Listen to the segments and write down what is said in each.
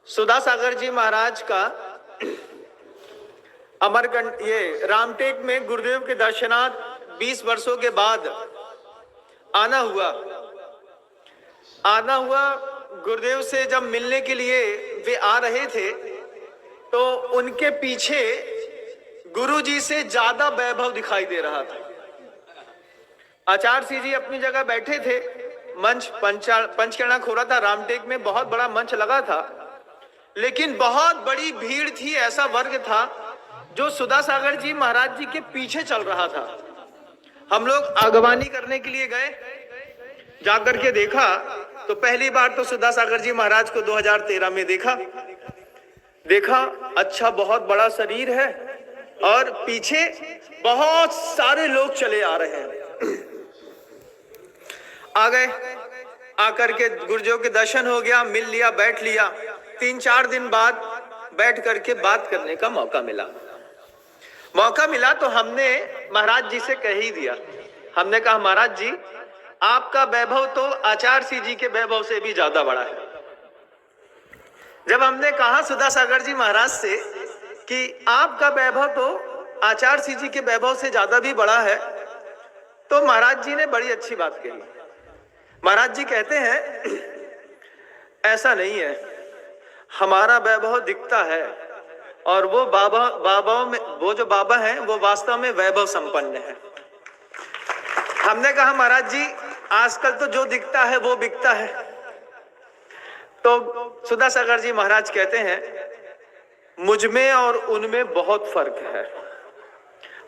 सुधा सागर जी महाराज का अमरकंट ये रामटेक में गुरुदेव के दर्शनार्थ 20 वर्षों के बाद आना हुआ। गुरुदेव से जब मिलने के लिए वे आ रहे थे तो उनके पीछे गुरुजी से ज्यादा वैभव दिखाई दे रहा था। आचार्य सिंह जी अपनी जगह बैठे थे, मंच पंचकर्णा खोला था, रामटेक में बहुत बड़ा मंच लगा था, लेकिन बहुत बड़ी भीड़ थी। ऐसा वर्ग था जो सुधा सागर जी महाराज जी के पीछे चल रहा था। हम लोग आगवानी करने के लिए गए, जाकर के देखा तो पहली बार तो सुधा सागर जी महाराज को 2013 में देखा अच्छा बहुत बड़ा शरीर है और पीछे बहुत सारे लोग चले आ रहे हैं। आ गए, आकर के गुरुदेव के दर्शन हो गया, मिल लिया, बैठ लिया। 3-4 दिन बाद बैठ करके बात करने का मौका मिला तो हमने महाराज जी से कह ही दिया। हमने कहा महाराज जी आपका वैभव तो आचार्य सिंह जी के वैभव से भी ज्यादा बड़ा है। जब हमने कहा सुधा सागर जी महाराज से कि आपका वैभव तो आचार्य सिंह जी के वैभव से ज्यादा भी बड़ा है, तो महाराज जी ने बड़ी अच्छी बात कही। महाराज जी कहते हैं ऐसा नहीं है, हमारा वैभव दिखता है और वो बाबा में वो जो बाबा हैं वो वास्तव में वैभव संपन्न है। हमने कहा महाराज जी आजकल तो जो दिखता है वो बिकता है। तो सुधा सागर जी महाराज कहते हैं मुझ में और उनमें बहुत फर्क है।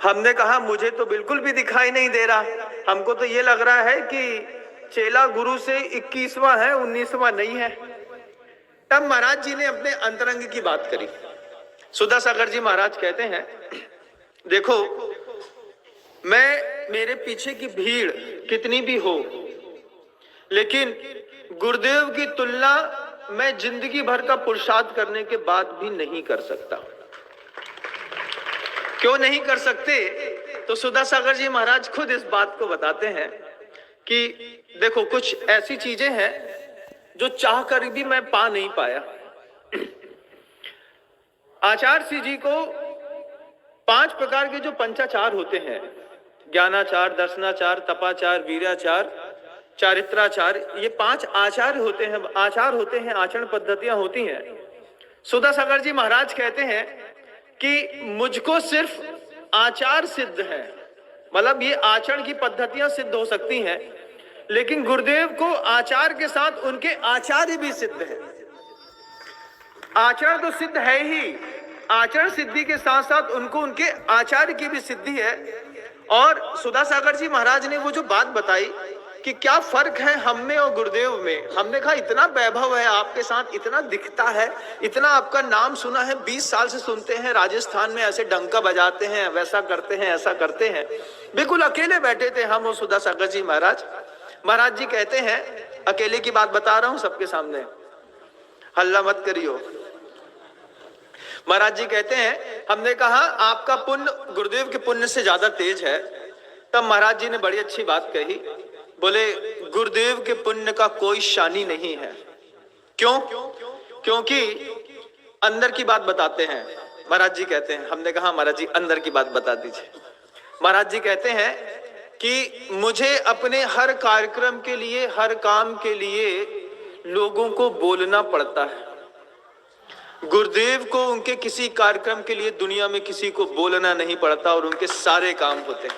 हमने कहा मुझे तो बिल्कुल भी दिखाई नहीं दे रहा, हमको तो ये लग रहा है कि चेला गुरु से 21वां है, 19वां नहीं है। तब महाराज जी ने अपने अंतरंग की बात करी। सुधा सागर जी महाराज कहते हैं देखो मेरे पीछे की भीड़ कितनी भी हो, लेकिन गुरुदेव की तुलना मैं जिंदगी भर का पुरुषार्थ करने के बाद भी नहीं कर सकता। क्यों नहीं कर सकते? तो सुधा सागर जी महाराज खुद इस बात को बताते हैं कि देखो कुछ ऐसी चीजें हैं जो चाह कर भी मैं पा नहीं पाया। आचार्य सिंह जी को 5 प्रकार के जो पंचाचार होते हैं, ज्ञानाचार, दर्शनाचार, तपाचार, वीराचार, चारित्राचार, ये 5 आचार होते हैं, आचरण पद्धतियां होती हैं। सुधा सागर जी महाराज कहते हैं कि मुझको सिर्फ आचार सिद्ध है, मतलब ये आचरण की पद्धतियां सिद्ध हो सकती हैं, लेकिन गुरुदेव को आचार के साथ उनके आचार्य भी सिद्ध है। आचरण तो सिद्ध है ही, आचरण सिद्धि के साथ साथ उनको उनके आचार्य की भी सिद्धि है। और सुधा सागर जी महाराज ने वो जो बात बताई कि क्या फर्क है हम में और गुरुदेव में। हमने कहा इतना वैभव है आपके साथ, इतना दिखता है, इतना आपका नाम सुना है, 20 साल से सुनते हैं, राजस्थान में ऐसे डंका बजाते हैं, वैसा करते हैं, ऐसा करते हैं। बिल्कुल अकेले बैठे थे हम और सुधा सागर जी महाराज। महाराज जी कहते हैं अकेले की बात बता रहा हूं सबके सामने, हल्ला मत करियो। महाराज जी कहते हैं हमने कहा आपका पुण्य गुरुदेव के पुण्य से ज्यादा तेज है। तब महाराज जी ने बड़ी अच्छी बात कही, बोले गुरुदेव के पुण्य का कोई शानी नहीं है। क्यों? क्योंकि अंदर की बात बताते हैं। महाराज जी कहते हैं, हमने कहा महाराज जी अंदर की बात बता दीजिए। महाराज जी कहते हैं कि मुझे अपने हर कार्यक्रम के लिए, हर काम के लिए लोगों को बोलना पड़ता है। गुरुदेव को उनके किसी कार्यक्रम के लिए दुनिया में किसी को बोलना नहीं पड़ता और उनके सारे काम होते हैं।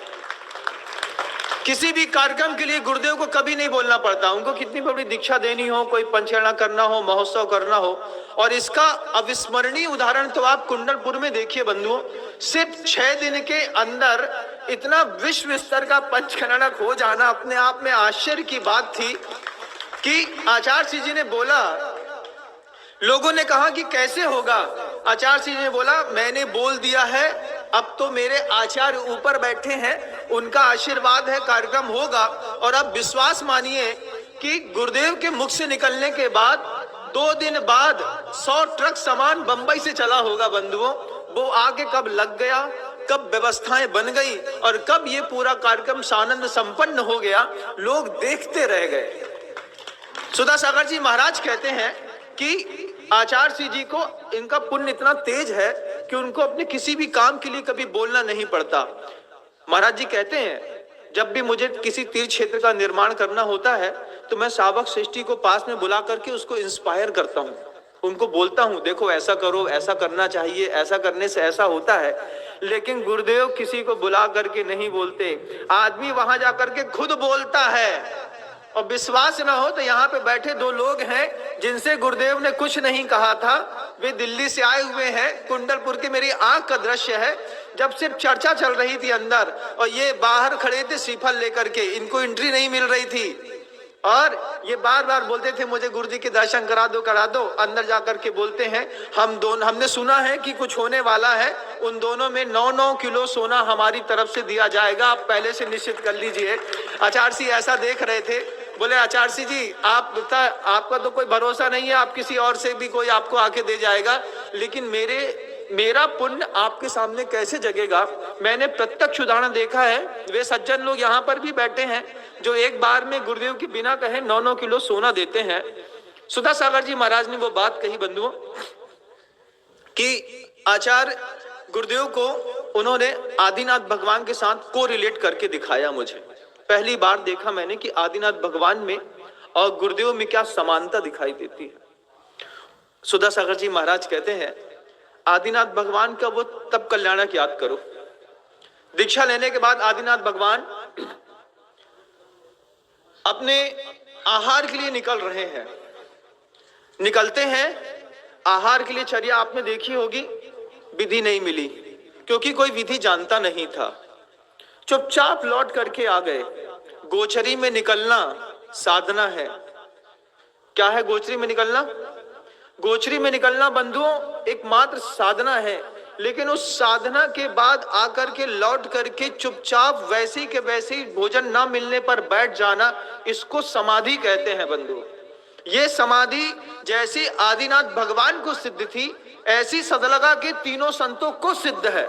किसी भी कार्यक्रम के लिए गुरुदेव को कभी नहीं बोलना पड़ता। उनको कितनी बड़ी दीक्षा देनी हो, कोई पंचकर्णा करना हो, महोत्सव करना हो, और इसका अविस्मरणीय उदाहरण तो आप कुंडलपुर में देखिए बंधुओं। सिर्फ 6 दिन के अंदर इतना विश्व स्तर का पंचकर्णा हो जाना अपने आप में आश्चर्य की बात थी कि आचार्य सिंह जी ने बोला, लोगों ने कहा कि कैसे होगा। आचार्य सिंह जी ने बोला मैंने बोल दिया है, अब तो मेरे आचार्य ऊपर बैठे हैं, उनका आशीर्वाद है, कार्यक्रम होगा। और अब विश्वास मानिए कि गुरुदेव के मुख से निकलने के बाद 2 दिन बाद 100 ट्रक सामान बंबई से चला होगा बंधुओं। वो आगे कब लग गया, कब व्यवस्थाएं बन गई और कब ये पूरा कार्यक्रम सानंद संपन्न हो गया, लोग देखते रह गए। सुधा सागर जी महाराज कहते हैं कि आचार्य सिंह जी को इनका पुण्य इतना तेज है कि उनको अपने किसी भी काम के लिए कभी बोलना नहीं पड़ता। महाराज जी कहते हैं, जब भी मुझे किसी तीर्थ क्षेत्र का निर्माण करना होता है तो मैं सावक श्रेष्ठी को पास में बुला करके उसको इंस्पायर करता हूँ, उनको बोलता हूँ देखो ऐसा करो, ऐसा करना चाहिए, ऐसा करने से ऐसा होता है। लेकिन गुरुदेव किसी को बुला करके नहीं बोलते, आदमी वहां जाकर के खुद बोलता है। और विश्वास ना हो तो यहाँ पे बैठे दो लोग हैं जिनसे गुरुदेव ने कुछ नहीं कहा था, वे दिल्ली से आए हुए हैं, कुंडलपुर के, मेरी आंख का दृश्य है। जब सिर्फ चर्चा चल रही थी अंदर और ये बाहर खड़े थे श्रीफल लेकर के, इनको एंट्री नहीं मिल रही थी और ये बार बार बोलते थे मुझे गुरु जी के दर्शन करा दो करा दो। अंदर जाकर के बोलते हैं हमने सुना है कि कुछ होने वाला है, उन दोनों में 9-9 किलो सोना हमारी तरफ से दिया जाएगा, आप पहले से निश्चित कर लीजिए। आचार्य सिंह ऐसा देख रहे थे, बोले आचार्य सिंह जी आपका तो कोई भरोसा नहीं है, आप किसी और से भी कोई आपको आके दे जाएगा, लेकिन मेरा पुण्य आपके सामने कैसे जगेगा। मैंने प्रत्यक्ष उदाहरण देखा है, वे सज्जन लोग यहाँ पर भी बैठे हैं जो एक बार में गुरुदेव के बिना कहे 9-9 किलो सोना देते हैं। सुधा सागर जी महाराज ने वो बात कही बंधुओं कि आचार्य गुरुदेव को उन्होंने आदिनाथ भगवान के साथ को रिलेट करके दिखाया। मुझे पहली बार देखा मैंने कि आदिनाथ भगवान में और गुरुदेव में क्या समानता दिखाई देती है। सुधा सागर जी महाराज कहते हैं आदिनाथ भगवान का वो तब कल्याणक याद करो। दीक्षा लेने के बाद आदिनाथ भगवान अपने आहार के लिए निकल रहे हैं, निकलते हैं आहार के लिए। चर्या आपने देखी होगी, विधि नहीं मिली क्योंकि कोई विधि जानता नहीं था, चुपचाप लौट करके आ गए। गोचरी में निकलना साधना है। क्या है गोचरी में निकलना? गोचरी में निकलना बंधुओं एकमात्र साधना है, लेकिन उस साधना के बाद आकर के लौट करके चुपचाप वैसे के वैसे ही भोजन ना मिलने पर बैठ जाना, इसको समाधि कहते हैं बंधुओं। ये समाधि जैसी आदिनाथ भगवान को सिद्ध थी, ऐसी सदलगा के तीनों संतों को सिद्ध है।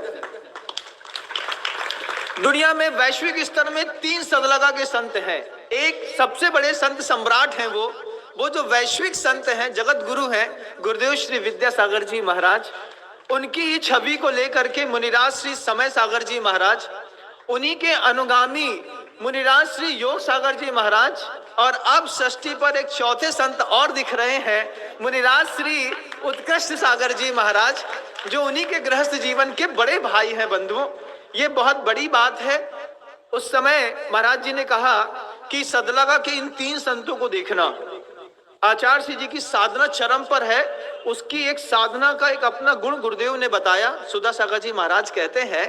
दुनिया में वैश्विक स्तर में 3 सदलगा के संत हैं। एक सबसे बड़े संत सम्राट हैं, वो जो वैश्विक संत हैं, जगत गुरु हैं, गुरुदेव श्री विद्यासागर जी महाराज। उनकी ही छवि को लेकर के मुनिराज श्री समय सागर जी महाराज, उन्हीं के अनुगामी मुनिराज श्री योग सागर जी महाराज, और अब षष्ठी पर एक चौथे संत और दिख रहे हैं, मुनिराज श्री उत्कृष्ट सागर जी महाराज, जो उन्हीं के गृहस्थ जीवन के बड़े भाई हैं बंधुओं। ये बहुत बड़ी बात है। उस समय महाराज जी ने कहा कि सदलगा के इन 3 संतों को देखना। आचार्य सिंह जी की साधना चरम पर है, उसकी एक साधना का एक अपना गुण गुरुदेव ने बताया। सुधा सागर जी महाराज कहते हैं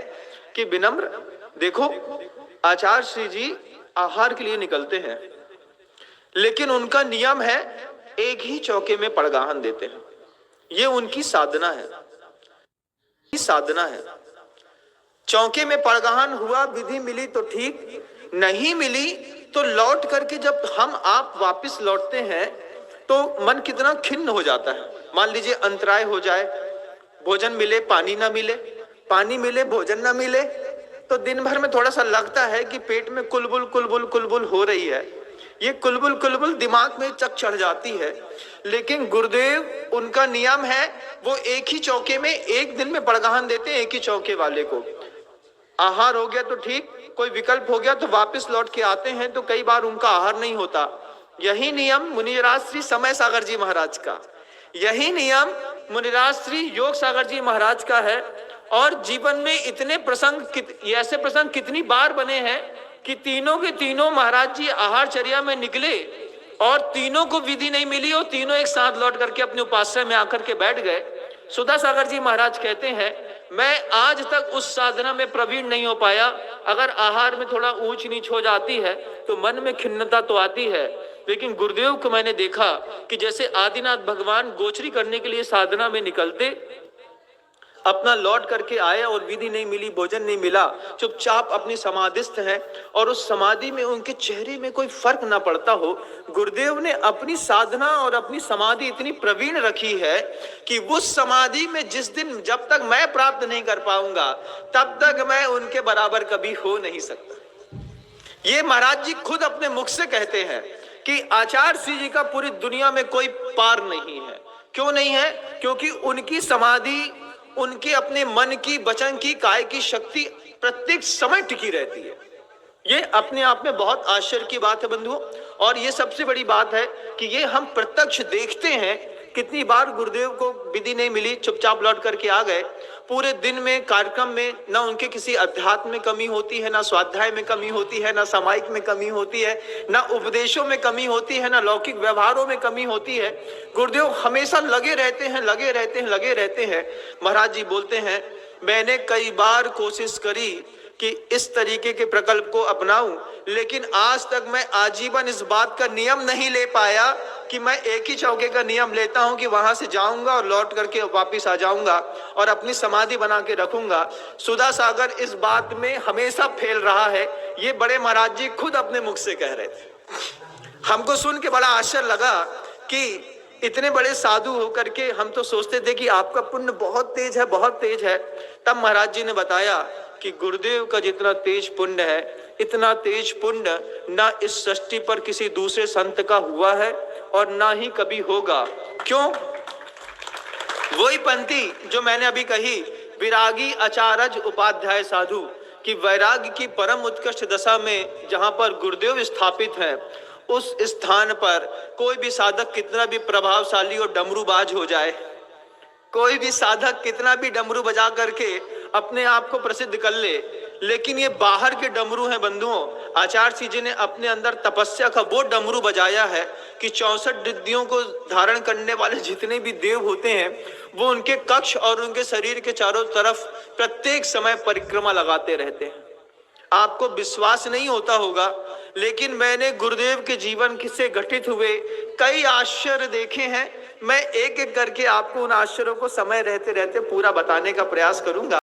कि विनम्र देखो, आचार्य श्री जी आहार के लिए निकलते हैं, लेकिन उनका नियम है एक ही चौके में पड़गाहन देते हैं। ये उनकी साधना है, साधना है। चौके में पड़गाहन हुआ, विधि मिली तो ठीक, नहीं मिली तो लौट करके जब हम आप वापस लौटते हैं तो मन कितना खिन्न हो जाता है। मान लीजिए अंतराय हो जाए, भोजन मिले पानी ना मिले, पानी मिले भोजन ना मिले, तो दिन भर में थोड़ा सा लगता है कि पेट में कुलबुल कुलबुल कुलबुल हो रही है। ये कुलबुल कुलबुल दिमाग में चक चढ़ जाती है। लेकिन गुरुदेव उनका नियम है, वो एक ही चौके में एक दिन में पड़गाहन देते हैं, एक ही चौके वाले को। आहार हो गया तो ठीक, कोई विकल्प हो गया तो वापस लौट के आते हैं, तो कई बार उनका आहार नहीं होता। यही नियम मुनिराज श्री समय सागर जी महाराज का, यही नियम मुनिराज श्री योग सागर जी महाराज का है। और जीवन में इतने प्रसंग, ऐसे प्रसंग कितनी बार बने हैं कि तीनों के तीनों महाराज जी आहारचर्या में निकले और तीनों को विधि नहीं मिली और तीनों एक साथ लौट करके अपने उपास्य में आकर के बैठ गए। सुधा सागर जी महाराज कहते हैं मैं आज तक उस साधना में प्रवीण नहीं हो पाया। अगर आहार में थोड़ा ऊंच नीच हो जाती है तो मन में खिन्नता तो आती है, लेकिन गुरुदेव को मैंने देखा कि जैसे आदिनाथ भगवान गोचरी करने के लिए साधना में निकलते, अपना लौट करके आए और विधि नहीं मिली, भोजन नहीं मिला, चुपचाप अपनी समाधिस्थ है और उस समाधि में उनके चेहरे में कोई फर्क ना पड़ता हो। गुरुदेव ने अपनी साधना और अपनी समाधि इतनी प्रवीण रखी है कि उस समाधि में जिस दिन जब तक मैं प्राप्त नहीं कर पाऊंगा तब तक मैं उनके बराबर कभी हो नहीं सकता। ये महाराज जी खुद अपने मुख से कहते हैं कि आचार्य श्री जी का पूरी दुनिया में कोई पार नहीं है, क्यों नहीं है? क्योंकि उनकी समाधि, उनके अपने मन की, वचन की, काय की शक्ति प्रत्येक समय टिकी रहती है। ये अपने आप में बहुत आश्चर्य की बात है बंधुओं। और ये सबसे बड़ी बात है कि ये हम प्रत्यक्ष देखते हैं। कितनी बार गुरुदेव को विधि नहीं मिली, चुपचाप लौट करके आ गए। पूरे दिन में कार्यक्रम में ना उनके किसी अध्यात्म में कमी होती है, ना स्वाध्याय में कमी होती है, ना सामायिक में कमी होती है, ना उपदेशों में कमी होती है, ना लौकिक व्यवहारों में कमी होती है। गुरुदेव हमेशा लगे रहते हैं, लगे रहते हैं, लगे रहते हैं। महाराज जी बोलते हैं, मैंने कई बार कोशिश करी कि इस तरीके के प्रकल्प को अपनाऊं, लेकिन आज तक मैं आजीवन इस बात का नियम नहीं ले पाया कि मैं एक ही चौके का नियम लेता हूं कि वहां से जाऊंगा और लौट करके वापस आ जाऊंगा और अपनी समाधि बना के रखूंगा। सुधा सागर इस बात में हमेशा फेल रहा है। ये बड़े महाराज जी खुद अपने मुख से कह रहे थे। हमको सुन के बड़ा आश्चर्य लगा कि इतने बड़े साधु होकर के हम तो सोचते थे कि आपका पुण्य बहुत तेज है, बहुत तेज है। तब महाराज जी ने बताया कि गुरुदेव का जितना तेज पुण्य है, इतना तेज पुण्य ना इस सृष्टि पर किसी दूसरे संत का हुआ है और ना ही कभी होगा। क्यों? वही पंक्ति जो मैंने अभी कही, विरागी आचार्य उपाध्याय साधु, कि वैराग्य की परम उत्कृष्ट दशा में जहां पर गुरुदेव स्थापित हैं, उस स्थान पर कोई भी साधक कितना भी प्रभावशाली और डमरूबाज हो जाए, कोई भी साधक कितना भी डमरू बजा करके अपने आप को प्रसिद्ध कर ले, लेकिन ये बाहर के डमरू हैं बंधुओं। आचार्य जी ने अपने अंदर तपस्या का वो डमरू बजाया है कि 64 रिद्धियों को धारण करने वाले जितने भी देव होते हैं, वो उनके कक्ष और उनके शरीर के चारों तरफ प्रत्येक समय परिक्रमा लगाते रहते हैं। आपको विश्वास नहीं होता होगा, लेकिन मैंने गुरुदेव के जीवन से घटित हुए कई आश्चर्य देखे हैं। मैं एक एक करके आपको उन आश्चर्यों को समय रहते रहते पूरा बताने का प्रयास करूंगा।